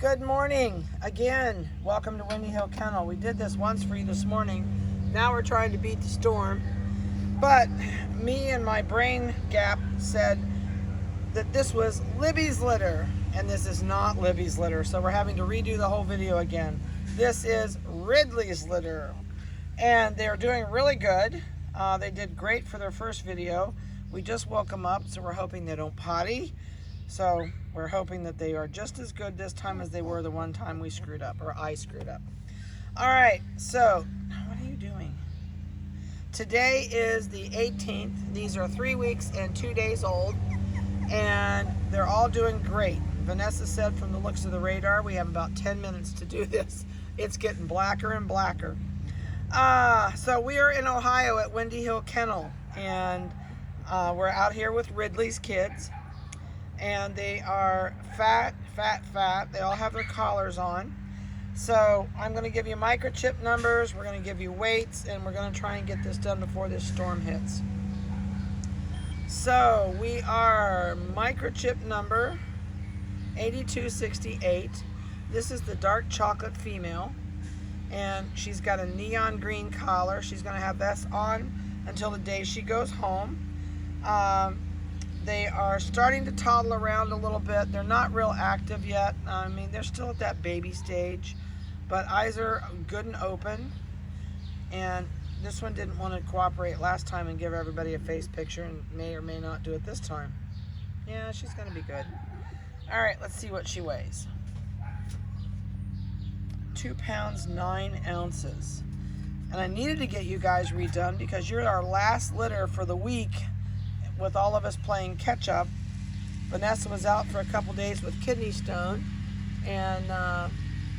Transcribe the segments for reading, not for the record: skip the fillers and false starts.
Good morning again. Welcome to Windy Hill Kennel. We did this once for you this morning. Now we're trying to beat the storm. But me and my brain gap said that this was Libby's litter, and this is not Libby's litter. So we're having to redo the whole video again. This is Ridley's litter, and they're doing really good. They did great for their first video. We just woke them up, so we're hoping they don't potty. So we're hoping that they are just as good this time as they were the one time we screwed up, or I screwed up. All right, so what are you doing? Today is the 18th. These are 3 weeks and 2 days old, and they're all doing great. Vanessa said from the looks of the radar, we have about 10 minutes to do this. It's getting blacker and blacker. So we are in Ohio at Windy Hill Kennel, and we're out here with Ridley's kids. And they are fat. They all have their collars on. So I'm going to give you microchip numbers, we're going to give you weights, and we're going to try and get this done before this storm hits. So we are microchip number 8268. This is the dark chocolate female, and she's got a neon green collar. She's going to have this on until the day she goes home. They are starting to toddle around a little bit. They're not real active yet. I mean, they're still at that baby stage, but eyes are good and open. And this one didn't want to cooperate last time and give everybody a face picture, and may or may not do it this time. Yeah, she's going to be good. All right, let's see what she weighs. 2 pounds 9 ounces. And I needed to get you guys redone because you're our last litter for the week. With all of us playing catch up. Vanessa was out for a couple days with kidney stone, and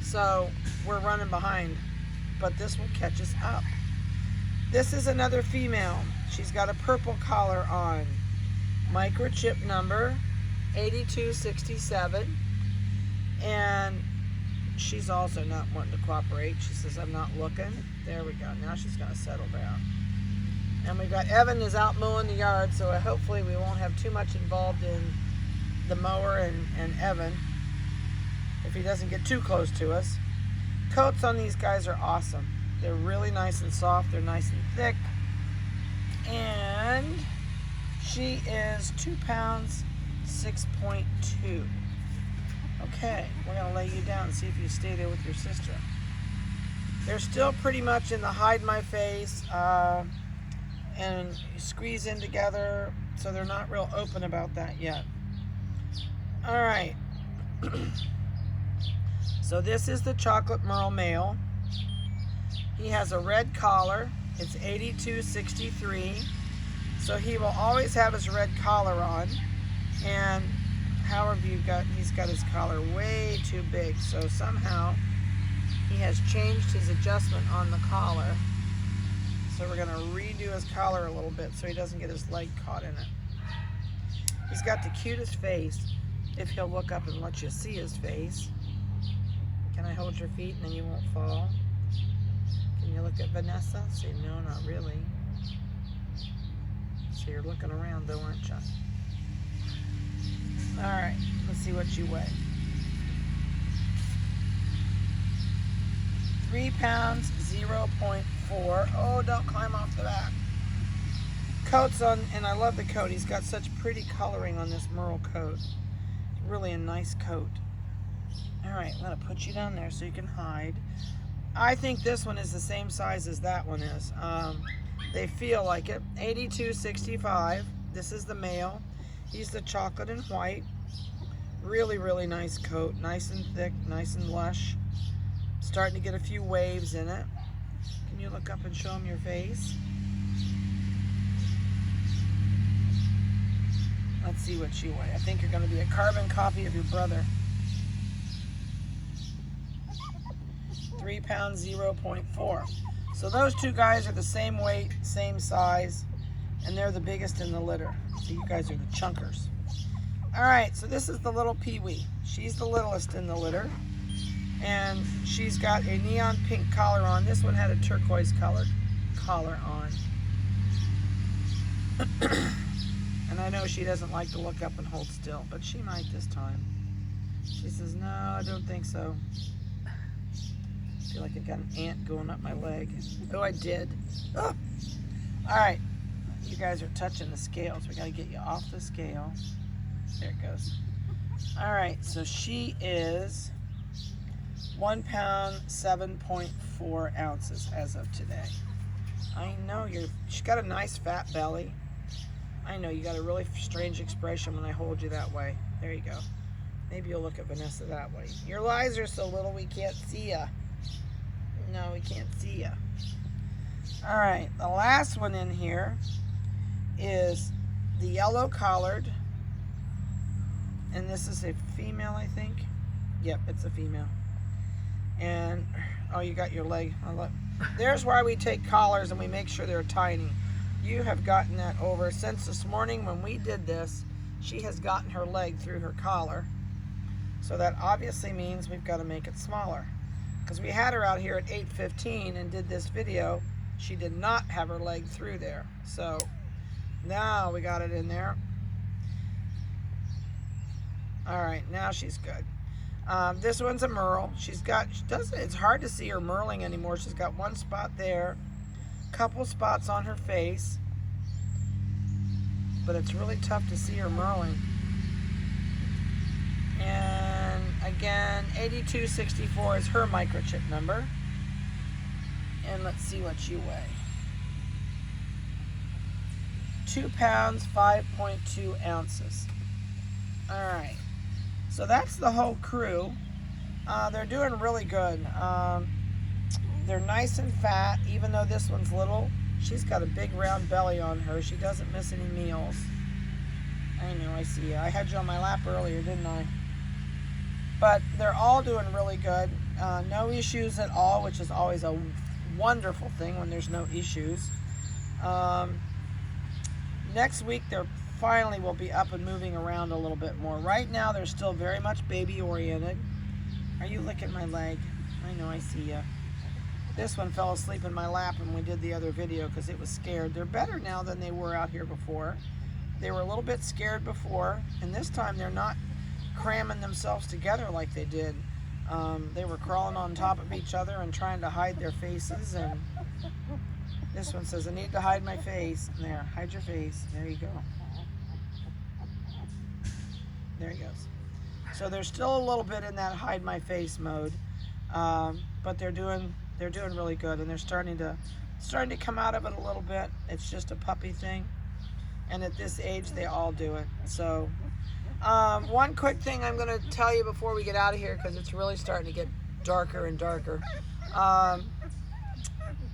so we're running behind, but this will catch us up. This is another female. She's got a purple collar on. Microchip number 8267, and she's also not wanting to cooperate. She says, I'm not looking. There we go. Now she's going to settle down. And we've got Evan is out mowing the yard, so hopefully we won't have too much involved in the mower and Evan if he doesn't get too close to us. Coats on these guys are awesome. They're really nice and soft. They're nice and thick. And she is 2 pounds 6.2. Okay, we're going to lay you down and see if you stay there with your sister. They're still pretty much in the hide my face, and squeeze in together, so they're not real open about that yet. All right. So this is the chocolate merle male. He has a red collar. It's 8263. So he will always have his red collar on. And however he's got his collar way too big. So somehow he has changed his adjustment on the collar. So we're going to redo his collar a little bit so he doesn't get his leg caught in it. He's got the cutest face, if he'll look up and let you see his face. Can I hold your feet and then you won't fall? Can you look at Vanessa? Say, no, not really. So you're looking around though, aren't you? All right, let's see what you weigh. 3 pounds 0.4. Oh, don't climb off the back. Coat's on, and I love the coat. He's got such pretty coloring on this merle coat. It's really a nice coat. All right, I'm going to put you down there so you can hide. I think this one is the same size as that one is. They feel like it. 8265. This is the male. He's the chocolate and white. Really, really nice coat. Nice and thick, nice and lush. Starting to get a few waves in it. Can you look up and show them your face? Let's see what you weigh. I think you're going to be a carbon copy of your brother. 3 pounds 0.4. So those two guys are the same weight, same size, and they're the biggest in the litter. So you guys are the chunkers. All right, so this is the little peewee. She's the littlest in the litter. And she's got a neon pink collar on. This one had a turquoise colored collar on. And I know she doesn't like to look up and hold still, but she might this time. She says, no, I don't think so. I feel like I got an ant going up my leg. Oh, I did. Oh. All right. You guys are touching the scales. We got to get you off the scale. There it goes. All right. So she is 1 pound, 7.4 ounces as of today. I know she's got a nice fat belly. I know you got a really strange expression when I hold you that way. There you go. Maybe you'll look at Vanessa that way. Your eyes are so little we can't see ya. No, we can't see ya. All right, the last one in here is the yellow collared. And this is a female, I think. Yep, it's a female. And, oh, you got your leg. Oh, look. There's why we take collars and we make sure they're tiny. You have gotten that over. Since this morning when we did this, she has gotten her leg through her collar. So that obviously means we've got to make it smaller. Because we had her out here at 8:15 and did this video. She did not have her leg through there. So now we got it in there. All right, now she's good. This one's a merle. It's hard to see her merling anymore. She's got one spot there, couple spots on her face, but it's really tough to see her merling. And again, 8264 is her microchip number. And let's see what you weigh. 2 pounds, 5.2 ounces. All right. So that's the whole crew. They're doing really good. They're nice and fat, even though this one's little. She's got a big round belly on her. She doesn't miss any meals. I know, I see you. I had you on my lap earlier, didn't I? But they're all doing really good. No issues at all, which is always a wonderful thing when there's no issues. Next week, they're finally will be up and moving around a little bit more. Right now, they're still very much baby oriented. Are you licking my leg? I know, I see you. This one fell asleep in my lap when we did the other video because it was scared. They're better now than they were out here before. They were a little bit scared before, and this time they're not cramming themselves together like they did. They were crawling on top of each other and trying to hide their faces, and this one says, I need to hide my face. There, hide your face. There you go. There he goes. So they're still a little bit in that hide my face mode, but they're doing really good, and they're starting to come out of it a little bit. It's just a puppy thing, and at this age they all do it. So one quick thing I'm going to tell you before we get out of here, because it's really starting to get darker and darker.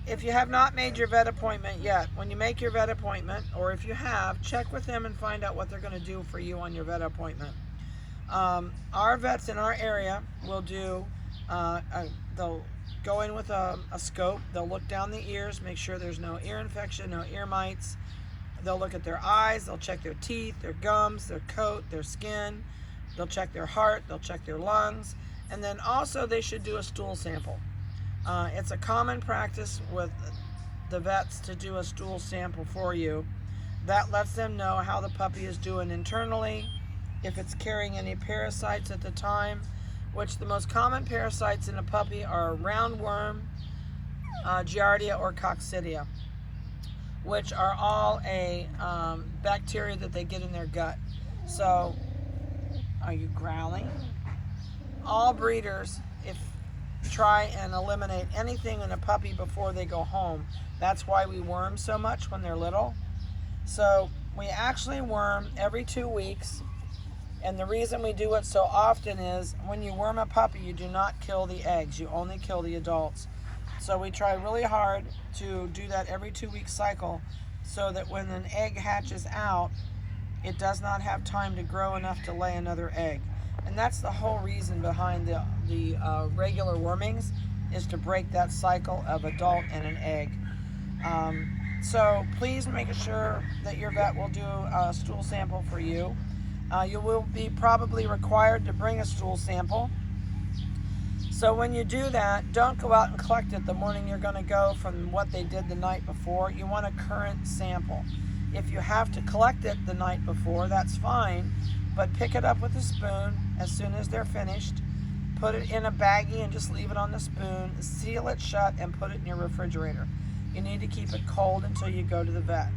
If you have not made your vet appointment yet, when you make your vet appointment, or if you have, check with them and find out what they're going to do for you on your vet appointment. Our vets in our area will do, they'll go in with a scope, they'll look down the ears, make sure there's no ear infection, no ear mites. They'll look at their eyes, they'll check their teeth, their gums, their coat, their skin. They'll check their heart, they'll check their lungs, and then also they should do a stool sample. It's a common practice with the vets to do a stool sample for you. That lets them know how the puppy is doing internally, if it's carrying any parasites at the time, which the most common parasites in a puppy are roundworm, Giardia, or coccidia, which are all a bacteria that they get in their gut. So, are you growling? All breeders, try and eliminate anything in a puppy before they go home. That's why we worm so much when they're little. So we actually worm every 2 weeks, and the reason we do it so often is when you worm a puppy, you do not kill the eggs, you only kill the adults. So we try really hard to do that every 2 week cycle, so that when an egg hatches out, it does not have time to grow enough to lay another egg. And that's the whole reason behind the regular wormings, is to break that cycle of adult and an egg. So please make sure that your vet will do a stool sample for you. You will be probably required to bring a stool sample. So when you do that, don't go out and collect it the morning you're going to go from what they did the night before. You want a current sample. If you have to collect it the night before, that's fine, but pick it up with a spoon as soon as they're finished. Put it in a baggie and just leave it on the spoon. Seal it shut and put it in your refrigerator. You need to keep it cold until you go to the vet.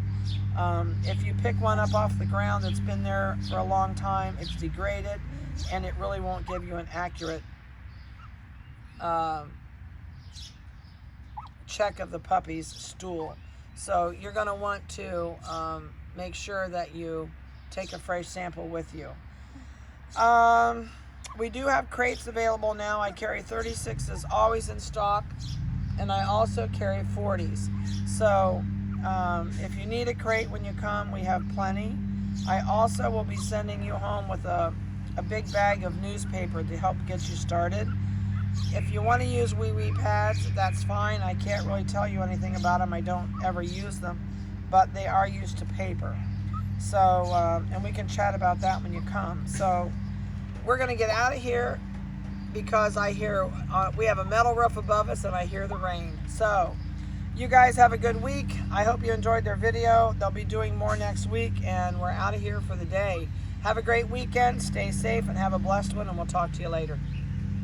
If you pick one up off the ground that's been there for a long time, it's degraded and it really won't give you an accurate check of the puppy's stool. So you're going to want to make sure that you take a fresh sample with you. We do have crates available now. I carry 36s always in stock, and I also carry 40s. So if you need a crate when you come, we have plenty. I also will be sending you home with a big bag of newspaper to help get you started. If you want to use wee pads, that's fine. I can't really tell you anything about them. I don't ever use them, but they are used to paper. So, and we can chat about that when you come. So we're going to get out of here because I hear, we have a metal roof above us and I hear the rain. So you guys have a good week. I hope you enjoyed their video. They'll be doing more next week, and we're out of here for the day. Have a great weekend. Stay safe and have a blessed one, and we'll talk to you later.